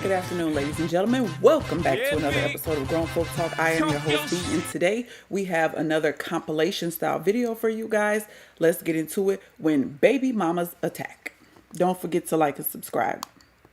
Good afternoon, ladies and gentlemen. Welcome back to another episode of Grown Folk Talk. I am your host, B, and today we have another compilation style video for you guys. Let's get into it. When baby mamas attack. Don't forget to like and subscribe.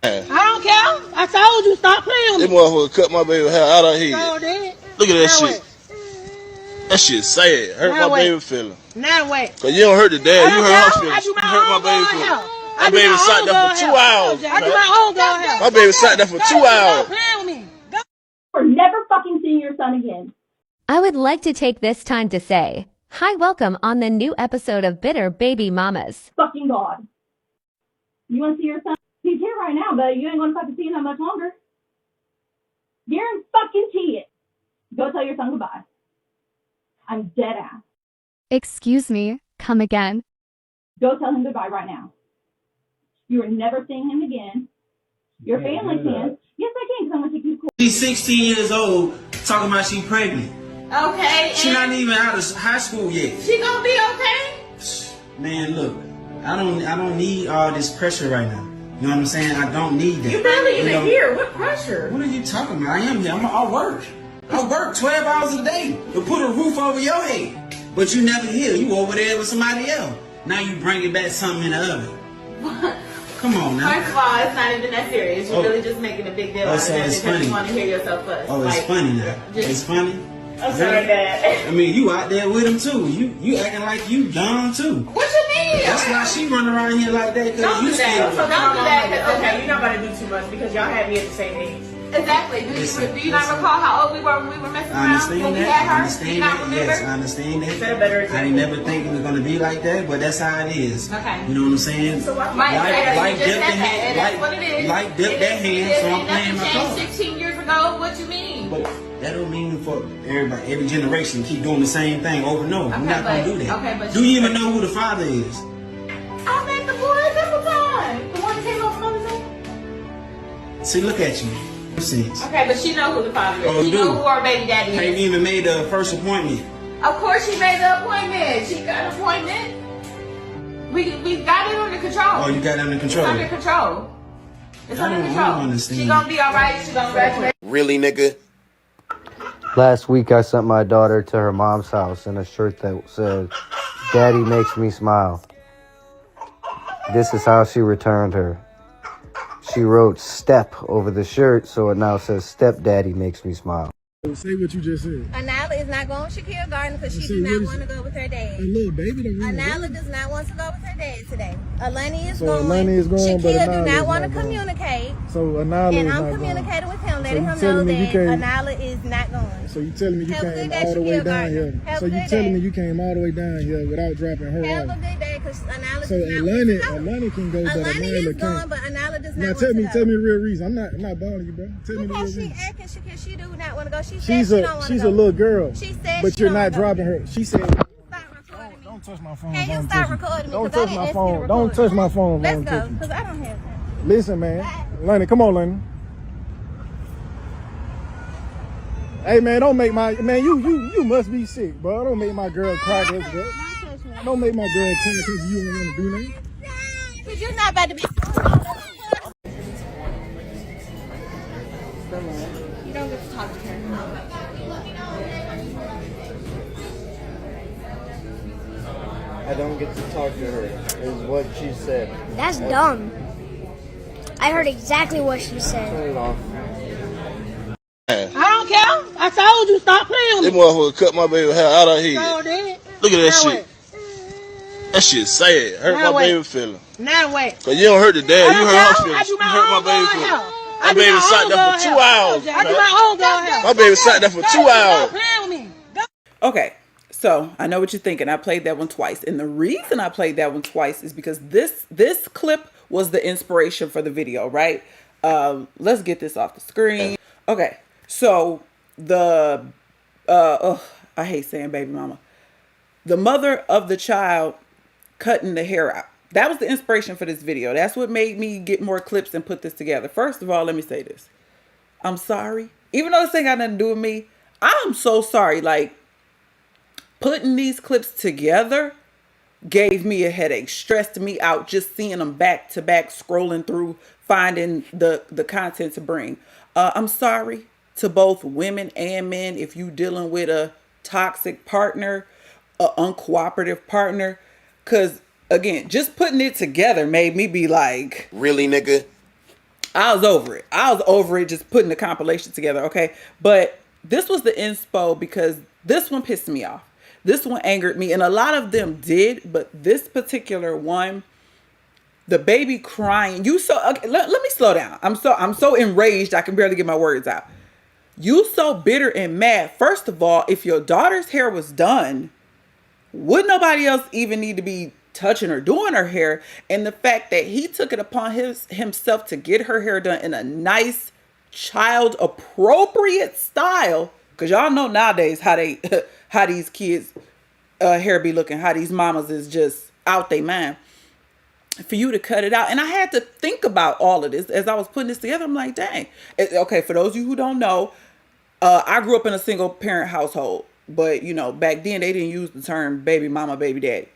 I don't care. I told you stop playing with me. This motherfucker cut my baby hair out of here. So did. Look at that Now shit. That shit sad. Hurt Now my wait. baby feeling. Now wait. Cause you don't hurt the dad, you hurt her I feelings. do You my hurt my own baby girl feelings. hair. My baby sat there for 2 hours. I do my own girl hair. My baby sat there for 2 hours. Stop playing with me. We're never fucking seeing your son again. I would like to take this time to say, hi, welcome on the new episode of Bitter Baby Mamas. Fucking God. You want to see your son? He's here right now, but you ain't going to fucking see him that much longer. Guarantee it. Go tell your son goodbye. I'm dead ass. Excuse me, come again. Go tell him goodbye right now. You are never seeing him again. Your family can. Yes, I can, because I'm going to take you to court. She's 16 years old, talking about she pregnant. Okay. She not even out of high school yet. She gonna be okay? Man, look, I don't need all this pressure right now. You know what I'm saying? I don't need that. You barely even here. What pressure? What are you talking about? I am here. I work. I work 12 hours a day to put a roof over your head. But you never here. You over there with somebody else. Now you bringing back something in the oven. Come on now. First of all, it's not even that serious. You're really just making a big deal out of so it it's because funny. you want to hear yourself fuss. Oh, it's funny now. It's funny. I'm sorry, Dad. I mean, you out there with him too. You acting like you dumb too. What you mean? That's why she run around here like that. Don't do that. So don't do that. Okay, you're not about to do too much because y'all had me at the same age. Exactly. Do you not recall how old we were when we were messing I around when understand we that. had I her? understand Do you not that. remember? Yes, I understand Set a that. better I example. ain't never think it was gonna be like that, but that's how it is. Okay. You know what I'm saying? So Mike dipped just the said that, hand, and that's what it is. like dipped that hand, so I'm playing my Nothing card. changed 16 years ago. What you mean? But that don't mean for everybody, every generation keep doing the same thing over and over. We're not gonna do that. Okay, but do you even know who the father is? I met the boy a couple times. The one that came over Mother's Day. See, look at you. Since. Okay, but she know who the father is. Oh, She dude. know who our baby daddy Ain't is. even made the first appointment. Of course she made the appointment. She got an appointment. We got it under control. Oh, you got it under control. It's under control. It's I under don't control. understand. She gonna be alright. She gonna graduate. Really, nigga? Last week, I sent my daughter to her mom's house in a shirt that said, "Daddy makes me smile." This is how she returned her. She wrote "step" over the shirt, so it now says "Stepdaddy makes me smile." Say what you just said. Anala is not going to Shakira Garden because she See, does what not is want to go with her dad. A little baby don't really Anala know. does not want to go with her dad today. Alani is So going. Alani is going, but Shakira Anala do is not want to not going. communicate. So Anala And is I'm not communicating going. with him, So letting you him know telling me you that can't- Anala is not going. So you telling me you Have a good came day, all the way Shakira down Garden. here? Have So a you good telling day. me you came all the way down here without dropping her Have a off? good day because Anala So does not Alani want to can go, but Alani Anala is going, can't. but Anala does not Now want tell to me go. the real reason. I'm not bothering you, bro. Tell me the real Because she reason. acting, she do not want to go. She said She's she don't want to she's go. a little girl. She said But she you're don't not wanna go. dropping her. She said, Stop recording me. "Don't touch my phone. Can you Don't stop touch it. recording me? Don't 'Cause I touch didn't my ask you to phone. Don't record. touch my phone. Let's Don't go, touch it. because I don't have time. Listen, man. Lenny, come on, Lenny. Hey, man, don't make my... Man, you must be sick, bro. Don't make my girl cry, bro. Don't make my girl cry because you don't want to do that. Because you're not about to be... You don't get to talk to her. I don't get to talk to her, is what she said. That's dumb. I heard exactly what she said. Turn it off. I don't care. I told you stop playing with This me. motherfucker cut my baby hair out of here. So did. Look at that Now shit. That shit sad. Hurt Now my wait. baby feeling. Now wait. Cause you don't hurt the dad, you hurt her I feelings. do You my hurt my own baby girl feelings. hair. My baby sat there for 2 hours. I do my own girl hair. My baby sat there for 2 hours. Stop playing with me. Okay, so I know what you're thinking. I played that one twice. And the reason I played that one twice is because this clip was the inspiration for the video, right? Let's get this off the screen. Okay, so I hate saying baby mama. The mother of the child cutting the hair out. That was the inspiration for this video. That's what made me get more clips and put this together. First of all, let me say this. I'm sorry. Even though this ain't got nothing to do with me, I'm so sorry. Like, putting these clips together gave me a headache, stressed me out just seeing them back to back, scrolling through, finding the content to bring. I'm sorry to both women and men if you dealing with a toxic partner, a uncooperative partner, because again, just putting it together made me be like, really, nigga? I was over it. I was over it just putting the compilation together, okay? But this was the inspo because this one pissed me off. This one angered me, and a lot of them did, but this particular one, the baby crying. You so okay, let me slow down. I'm so enraged I can barely get my words out. You so bitter and mad. First of all, if your daughter's hair was done, would nobody else even need to be touching or doing her hair? And the fact that he took it upon himself to get her hair done in a nice, child appropriate style, because y'all know nowadays how they how these kids hair be looking, how these mamas is just out they mind. For you to cut it out, and I had to think about all of this as I was putting this together. I'm like, dang. Okay, for those of you who don't know, I grew up in a single parent household, but you know, back then they didn't use the term baby mama, baby daddy.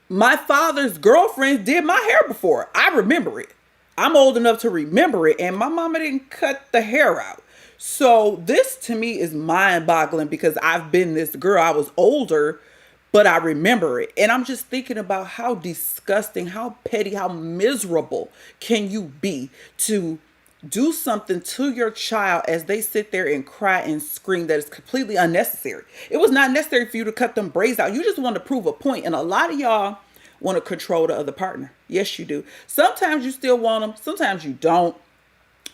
My father's girlfriends did my hair before. I remember it. I'm old enough to remember it, and my mama didn't cut the hair out. So this to me is mind-boggling because I've been this girl. I was older, but I remember it. And I'm just thinking about how disgusting, how petty, how miserable can you be to do something to your child as they sit there and cry and scream that is completely unnecessary. It was not necessary for you to cut them braids out. You just want to prove a point. And a lot of y'all want to control the other partner. Yes, you do. Sometimes you still want them. Sometimes you don't.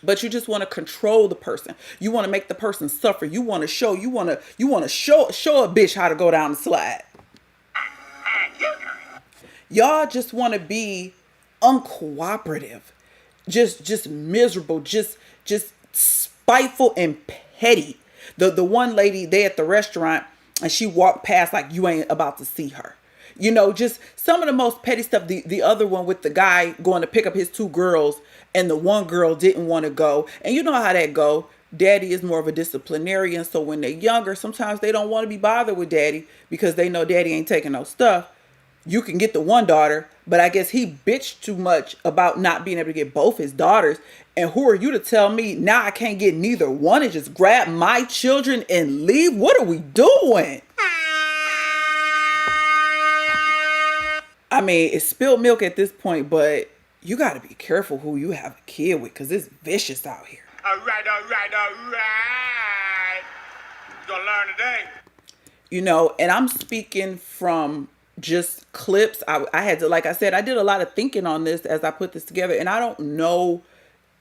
But you just want to control the person. You want to make the person suffer. You want to show, you want to show a bitch how to go down the slide. Y'all just want to be uncooperative, just miserable, just spiteful and petty. The one lady, they at the restaurant, and she walked past like you ain't about to see her. You know, just some of the most petty stuff. The other one with the guy going to pick up his two girls, and the one girl didn't want to go. And you know how that go. Daddy is more of a disciplinarian, so when they're younger, sometimes they don't want to be bothered with daddy because they know daddy ain't taking no stuff. You can get the one daughter, but I guess he bitched too much about not being able to get both his daughters. And who are you to tell me now I can't get neither one and just grab my children and leave? What are we doing? I mean, it's spilled milk at this point, but you got to be careful who you have a kid with because it's vicious out here. All right. You're going to learn today. You know, and I'm speaking from just clips. I had to, like I said, I did a lot of thinking on this as I put this together, and I don't know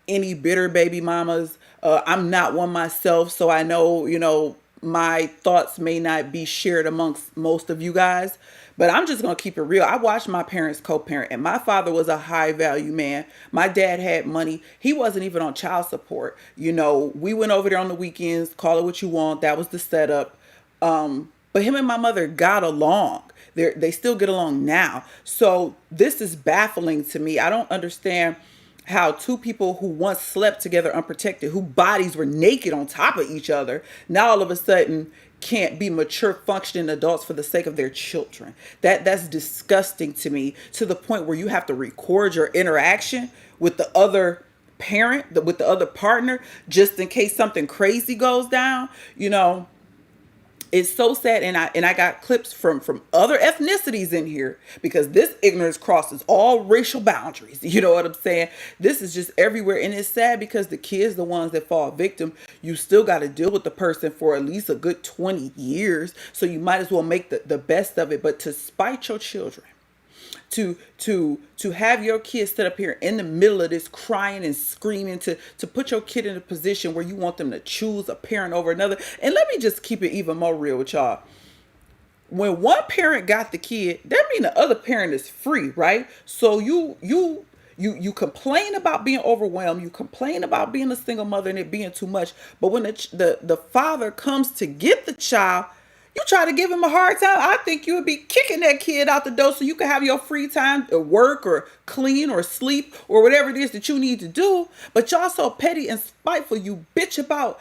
any bitter baby mamas. I'm not one myself, so I know, you know, my thoughts may not be shared amongst most of you guys, but I'm just going to keep it real. I watched my parents co-parent, and my father was a high value man. My dad had money. He wasn't even on child support. You know, we went over there on the weekends, call it what you want. That was the setup. But him and my mother got along. They still get along now. So this is baffling to me. I don't understand how two people who once slept together unprotected, whose bodies were naked on top of each other, now all of a sudden can't be mature functioning adults for the sake of their children. That's disgusting to me, to the point where you have to record your interaction with the other parent, with the other partner, just in case something crazy goes down. You know, it's so sad. And I got clips from other ethnicities in here because this ignorance crosses all racial boundaries. You know what I'm saying? This is just everywhere. And it's sad because the kids, the ones that fall victim, you still got to deal with the person for at least a good 20 years. So you might as well make the best of it. But to spite your children, to have your kids sit up here in the middle of this crying and screaming, to put your kid in a position where you want them to choose a parent over another. And let me just keep it even more real with y'all. When one parent got the kid, that means the other parent is free, right? So you complain about being overwhelmed, you complain about being a single mother and it being too much, but when the father comes to get the child, you try to give him a hard time. I think you would be kicking that kid out the door so you can have your free time to work or clean or sleep or whatever it is that you need to do. But y'all so petty and spiteful. You bitch about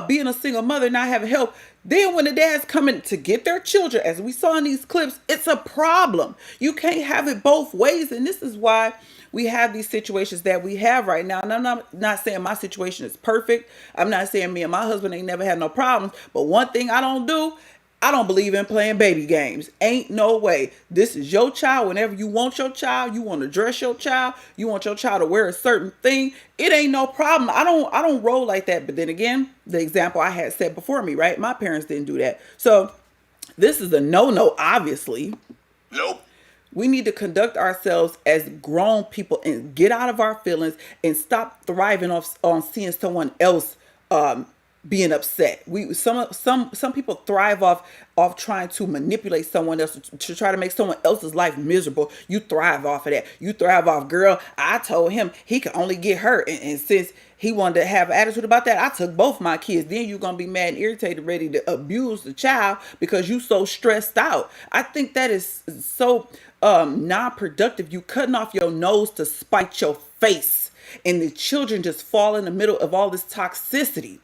being a single mother, not having help. Then when the dad's coming to get their children, as we saw in these clips, it's a problem. You can't have it both ways. And this is why we have these situations that we have right now. And I'm not saying my situation is perfect. I'm not saying me and my husband ain't never had no problems. But one thing I don't do, I don't believe in playing baby games. Ain't no way. This is your child. Whenever you want your child, you want to dress your child, you want your child to wear a certain thing, it ain't no problem. I don't roll like that. But then again, the example I had said before me, right? My parents didn't do that. So this is a no-no, obviously. Nope. We need to conduct ourselves as grown people and get out of our feelings and stop thriving on seeing someone else being upset. Some people thrive off trying to manipulate someone else to try to make someone else's life miserable. You thrive off of that. You thrive off, girl, I told him he could only get her, and since he wanted to have an attitude about that, I took both my kids. Then you're gonna be mad and irritated, ready to abuse the child because you so stressed out. I think that is so non-productive. You cutting off your nose to spite your face, and the children just fall in the middle of all this toxicity.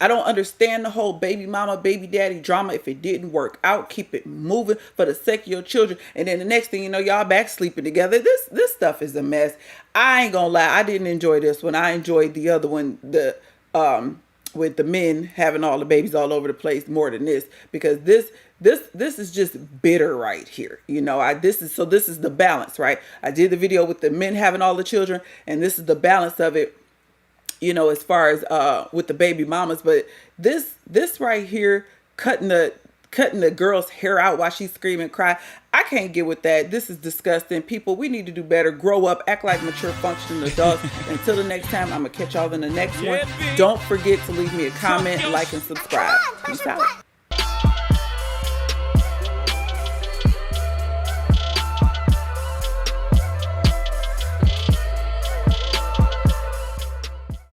I don't understand the whole baby mama, baby daddy drama. If it didn't work out, keep it moving for the sake of your children. And then the next thing you know, y'all back sleeping together. This stuff is a mess. I ain't gonna lie, I didn't enjoy this one. I enjoyed the other one, with the men having all the babies all over the place more than this, because this is just bitter right here. You know, this is the balance, right? I did the video with the men having all the children, and this is the balance of it, you know, as far as with the baby mamas. But this right here, cutting the girl's hair out while she's screaming, cry, I can't get with that. This is disgusting. People, we need to do better. Grow up, act like mature, functioning adults. Until the next time, I'm gonna catch y'all in the next one. Don't forget to leave me a comment, like, and subscribe. Peace out.